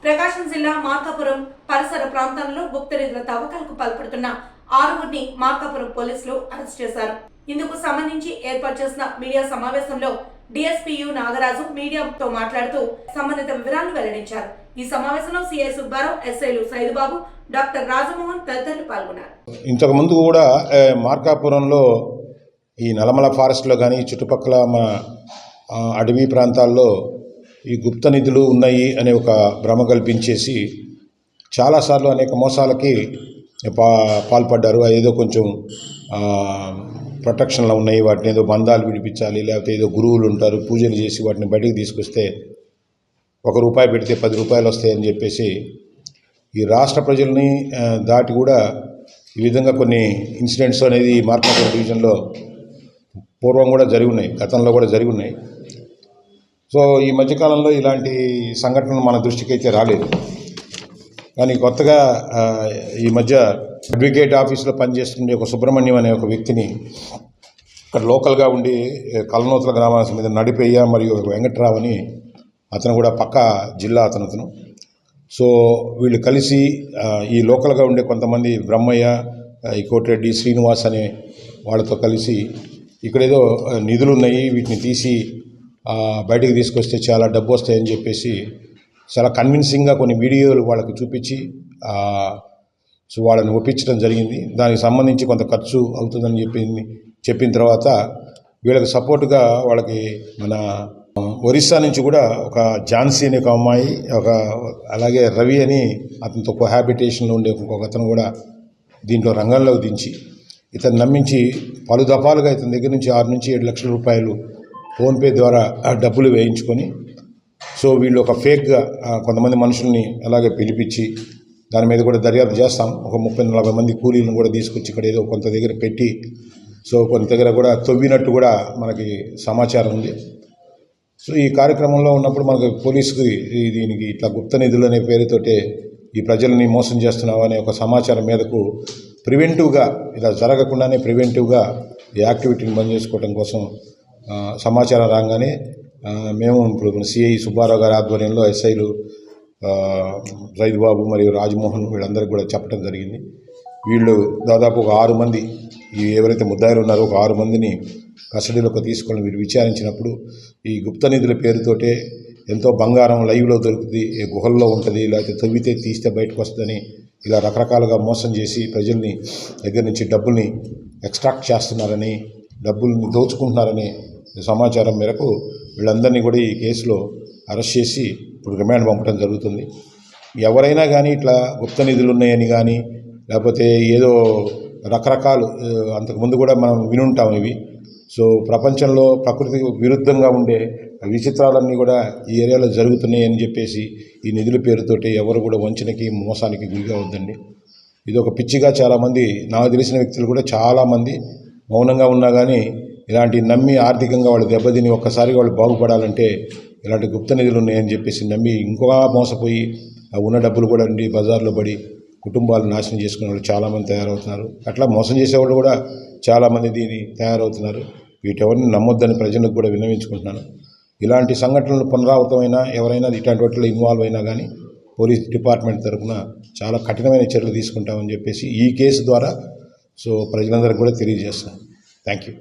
ప్రకాశం జిల్లా మార్కాపురం పరిసర ప్రాంతాల్లో గుప్త నిధుల తవ్వకాలకు పాల్పడుతున్న 6గురిని మార్కాపురం పోలీసులు అరెస్ట్ చేశారు. ఇందుకు సంబంధించి ఏర్పాటు చేసిన మీడియా సమావేశంలో డిఎస్పీయు నాగరాజు మీడియాతో మాట్లాడుతూ సంబంధిత వివరాలను వెల్లడించారు. ఈ సమావేశంలో సిఐ సుబ్బారావు, ఎస్ఐలు సైదుబాబు, డాక్టర్ రాజమోహన్ తదితరులు పాల్గొన్నారు. ఇంతకు ముందు కూడా మార్కాపురంలో ఈ నల్లమల ఫారెస్ట్లో కానీ చుట్టుపక్కల మన అడవి ప్రాంతాల్లో ఈ గుప్త నిధులు ఉన్నాయి అనే ఒక భ్రమ కల్పించేసి చాలాసార్లు అనేక మోసాలకి పాల్పడ్డారు. ఏదో కొంచెం ప్రొటెక్షన్లో ఉన్నాయి, వాటిని ఏదో బంధాలు విడిపించాలి, లేకపోతే ఏదో గురువులు ఉంటారు పూజలు చేసి వాటిని బయటికి తీసుకొస్తే ₹1 పెడితే ₹10 వస్తాయని చెప్పేసి ఈ రాష్ట్ర ప్రజల్ని దాటి కూడా ఈ విధంగా కొన్ని ఇన్సిడెంట్స్ అనేది మార్కాపురం డివిజన్లో పూర్వం కూడా జరిగి ఉన్నాయి, గతంలో కూడా జరిగి ఉన్నాయి. సో ఈ మధ్యకాలంలో ఇలాంటి సంఘటనలు మన దృష్టికి అయితే రాలేదు. కానీ కొత్తగా ఈ మధ్య అడ్వకేట్ ఆఫీస్లో పనిచేస్తుండే ఒక సుబ్రహ్మణ్యం అనే ఒక వ్యక్తిని ఇక్కడ లోకల్గా ఉండి కలనూతల గ్రామానికి మీద నడిపేయ మరియు వెంకట్రావు అని అతను కూడా పక్క జిల్లా అతను. సో వీళ్ళు కలిసి ఈ లోకల్గా ఉండే కొంతమంది బ్రహ్మయ్య, ఈ కోటిరెడ్డి, శ్రీనివాస్ అనే వాళ్ళతో కలిసి ఇక్కడేదో నిధులు ఉన్నాయి, వీటిని తీసి బయటికి తీసుకొస్తే చాలా డబ్బు వస్తాయని చెప్పేసి చాలా కన్విన్సింగ్గా కొన్ని వీడియోలు వాళ్ళకి చూపించి సో వాళ్ళని ఒప్పించడం జరిగింది. దానికి సంబంధించి కొంత ఖర్చు అవుతుందని చెప్పిన తర్వాత వీళ్ళకి సపోర్ట్గా వాళ్ళకి మన ఒరిస్సా నుంచి కూడా ఒక ఝాన్సీ అనే ఒక అమ్మాయి, అలాగే రవి అని అతనితో కోహాబిటేషన్లో ఉండే ఒక అతను కూడా దీంట్లో రంగంలోకి దించి ఇతను నమ్మించి పలు దఫాలుగా ఇతని దగ్గర నుంచి 6 నుంచి 7 లక్షల రూపాయలు ఫోన్పే ద్వారా డబ్బులు వేయించుకొని సో వీళ్ళు ఒక ఫేక్గా కొంతమంది మనుషుల్ని అలాగే పిలిపించి దాని మీద కూడా దర్యాప్తు చేస్తాం. ఒక 30-40 మంది కూలీలను కూడా తీసుకొచ్చి ఇక్కడ ఏదో కొంత దగ్గర పెట్టి సో కొంత దగ్గర కూడా తవ్వినట్టు కూడా మనకి సమాచారం ఉంది. సో ఈ కార్యక్రమంలో ఉన్నప్పుడు మనకు పోలీసుకి దీనికి ఇట్లా గుప్త నిధులు అనే పేరుతోటే ఈ ప్రజల్ని మోసం చేస్తున్నావు అనే ఒక సమాచారం మీదకు ప్రివెంటివ్గా ఇలా జరగకుండానే ప్రివెంటివ్గా ఈ యాక్టివిటీని బంద్ చేసుకోవడం కోసం సమాచారం రాగానే మేము ఇప్పుడు సిఐ సుబ్బారావు గారి ఆధ్వర్యంలో ఎస్ఐలు సైదుబాబు మరియు రాజమోహన్ వీళ్ళందరికీ కూడా చెప్పడం జరిగింది. వీళ్ళు దాదాపు ఒక 6 మంది ఎవరైతే ముద్దాయిలు ఉన్నారో ఒక 6 మందిని కస్టడీలోకి తీసుకొని వీళ్ళు విచారించినప్పుడు ఈ గుప్త నిధుల పేరుతోటే ఎంతో బంగారం లైవ్లో దొరుకుతుంది, గుహల్లో ఉంటుంది, లేకపోతే తవ్వితే తీస్తే బయటకు వస్తుందని ఇలా రకరకాలుగా మోసం చేసి ప్రజల్ని దగ్గర నుంచి డబ్బుల్ని ఎక్స్ట్రాక్ట్ చేస్తున్నారని, డబ్బుల్ని దోచుకుంటున్నారని సమాచారం మేరకు వీళ్ళందరినీ కూడా ఈ కేసులో అరెస్ట్ చేసి ఇప్పుడు రిమాండ్ పంపడం జరుగుతుంది. ఎవరైనా కానీ ఇట్లా గుప్త నిధులు ఉన్నాయని కానీ లేకపోతే ఏదో రకరకాలు అంతకుముందు కూడా మనం వినుంటాం ఇవి. సో ప్రపంచంలో ప్రకృతికి విరుద్ధంగా ఉండే విచిత్రాలన్నీ కూడా ఈ ఏరియాలో జరుగుతున్నాయని చెప్పేసి ఈ నిధుల పేరుతోటి ఎవరు కూడా వంచనకి మోసానికి గురిగా వద్దండి. ఇది ఒక పిచ్చిగా చాలామంది నాకు తెలిసిన వ్యక్తులు కూడా చాలామంది మౌనంగా ఉన్నా కానీ ఇలాంటి నమ్మి ఆర్థికంగా వాళ్ళు దెబ్బతిని ఒక్కసారి వాళ్ళు బాగుపడాలంటే ఇలాంటి గుప్త నిధులు ఉన్నాయని చెప్పేసి నమ్మి ఇంకొక మోసపోయి ఉన్న డబ్బులు కూడా ఉండి బజార్లో పడి కుటుంబాలు నాశనం చేసుకునే వాళ్ళు చాలామంది తయారవుతున్నారు. అట్లా మోసం చేసేవాళ్ళు కూడా చాలామంది దీన్ని తయారవుతున్నారు. వీటెవరిని నమ్మొద్దని ప్రజలకు కూడా విన్నవించుకుంటున్నాను. ఇలాంటి సంఘటనలు పునరావృతమైనా ఎవరైనా ఇట్లాంటి వాటిలో ఇన్వాల్వ్ అయినా కానీ పోలీస్ డిపార్ట్మెంట్ తరఫున చాలా కఠినమైన చర్యలు తీసుకుంటామని చెప్పేసి ఈ కేసు ద్వారా సో ప్రజలందరికీ కూడా తెలియజేస్తున్నాను. Thank you.